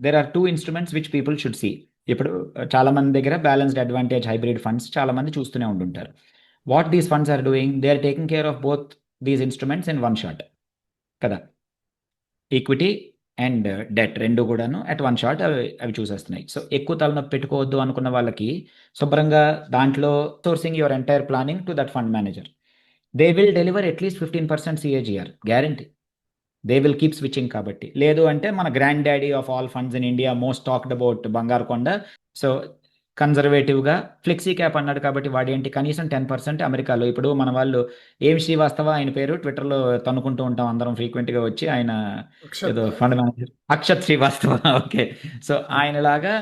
there are two instruments which people should see. ఇప్పుడు చాలా మంది దగ్గర బ్యాలెన్స్డ్ అడ్వాంటేజ్ హైబ్రిడ్ ఫండ్స్ చాలా మంది చూస్తూనే ఉంటుంటారు. What these funds are doing, they are taking care of both these instruments in one shot కదా. Equity and debt రెండు కూడాను అట్ వన్ షాట్ అవి చూసేస్తున్నాయి. సో ఎక్కువ తలనొప్పి పెట్టుకోవద్దు అనుకున్న వాళ్ళకి శుభ్రంగా దాంట్లో sourcing your entire planning to that fund manager. They will deliver at least 15% CAGR guarantee. They will keep switching కాబట్టి. లేదు అంటే మన grand daddy of all funds in India, most talked about బంగారు కొండ. సో కన్జర్వేటివ్గా ఫ్లెక్సీ క్యాప్ అన్నాడు కాబట్టి వాడేంటి కనీసం 10% అమెరికాలో. ఇప్పుడు మన వాళ్ళు ఏం శ్రీవాస్తవ ఆయన పేరు ట్విట్టర్లో తనుకుంటూ ఉంటాం అందరం ఫ్రీక్వెంట్గా వచ్చి, ఆయన ఏదో fund manager Akshat Srivastava. Okay, so ఆయనలాగా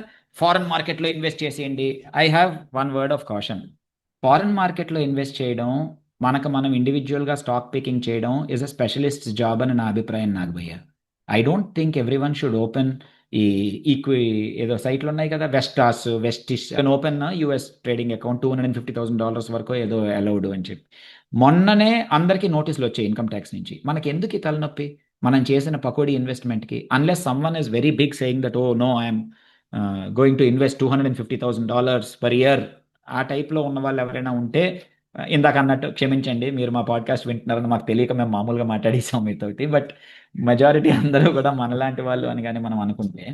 ఫారెన్ మార్కెట్లో ఇన్వెస్ట్ చేసేయండి. I have one word of caution. Foreign మార్కెట్లో ఇన్వెస్ట్ చేయడం, మనకు మనం ఇండివిజువల్గా స్టాక్ పికింగ్ చేయడం ఇస్ అ స్పెషలిస్ట్ జాబ్ అని నా అభిప్రాయం Nagabhayya. I don't think everyone should open ఈ ఏదో సైట్లు ఉన్నాయి కదా, వెస్టాస్, వెస్టిష్, ఓపెన్ యూఎస్ ట్రేడింగ్ అకౌంట్ $250,000 వరకు ఏదో అలౌడ్ అని చెప్పి మొన్ననే అందరికీ నోటీసులు వచ్చాయి ఇన్కమ్ ట్యాక్స్ నుంచి. మనకి ఎందుకు ఈ తలనొప్పి మనం చేసిన పకోడీ ఇన్వెస్ట్మెంట్కి, unless someone is very big saying that oh no I'm going to invest $250,000 per year. ఆ టైప్లో ఉన్న వాళ్ళు ఎవరైనా ఉంటే ఇందాక అన్నట్టు క్షమించండి, మీరు మా పాడ్కాస్ట్ వింటున్నారని మాకు తెలియక మేము మామూలుగా మాట్లాడేసాం మీతోటి. బట్ మెజారిటీ అందరూ కూడా మనలాంటి వాళ్ళు అని కానీ మనం అనుకుంటే,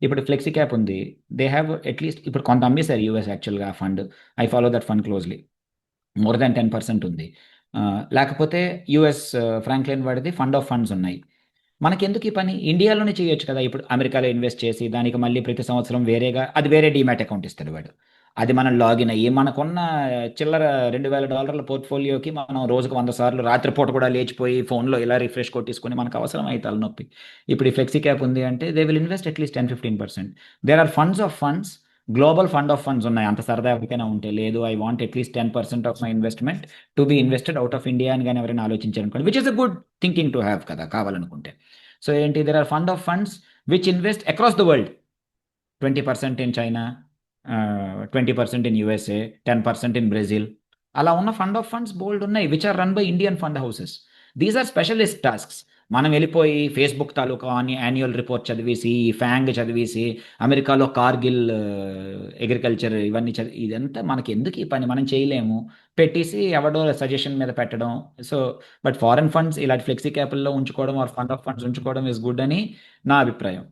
ఇప్పుడు ఫ్లెక్సీ క్యాప్ ఉంది, దే హ్యావ్ అట్లీస్ట్ ఇప్పుడు కొంత అమ్మేశారు యూఎస్ యాక్చువల్గా fund. I follow that fund closely. More than 10% ఉంది. లేకపోతే యుఎస్ ఫ్రాంక్లిన్ వాడిది ఫండ్ ఆఫ్ ఫండ్స్ ఉన్నాయి. మనకెందుకు ఈ పని, ఇండియాలోనే చేయొచ్చు కదా. ఇప్పుడు అమెరికాలో ఇన్వెస్ట్ చేసి దానికి మళ్ళీ ప్రతి సంవత్సరం వేరేగా అది వేరే డీమ్యాట్ అకౌంట్ ఇస్తాడు వాడు. అది మనం లాగిన్ అయ్యి మనకున్న చిల్లర $2,000 పోర్ట్ఫోలియోకి మనం రోజుకు 100 సార్లు రాత్రిపూట కూడా లేచిపోయి ఫోన్లో ఇలా రిఫ్రెష్ కొట్టేసుకొని మనకు అవసరం అయితే తలనొప్పి. ఇప్పుడు ఈ ఫ్లెక్సీ క్యాప్ ఉంది అంటే they will invest at least 10-15%. There are funds of funds, global fund of funds ఉన్నాయి. అంత సరదా ఎవరికైనా ఉంటే, లేదు I want at least 10% of my investment to be invested out of India అని కానీ ఎవరైనా ఆలోచించారనుకోండి, which is a good thinking to have కదా కావాలనుకుంటే. సో ఏంటి, there are fund of funds which invest across the world. 20% in China, 20% in USA, 10% in Brazil. అలా ఉన్న fund of funds బోల్డ్ ఉన్నాయి which are run by Indian fund houses. These are specialist tasks. మనం వెళ్ళిపోయి Facebook తాలూకా annual report చదివేసి, ఈ FANG చదివేసి, అమెరికాలో కార్గిల్ అగ్రికల్చర్ ఇవన్నీ చదివి, ఇదంతా మనకి ఎందుకు ఈ పని, మనం చేయలేము. పెట్టేసి ఎవడో సజెషన్ మీద పెట్టడం. సో బట్ ఫారెన్ ఫండ్స్ ఇలాంటి ఫ్లెక్సీ క్యాపిటల్లో ఉంచుకోవడం ఆర్ ఫండ్ ఆఫ్ ఫండ్స్ ఉంచుకోవడం ఇస్ గుడ్ అని నా అభిప్రాయం.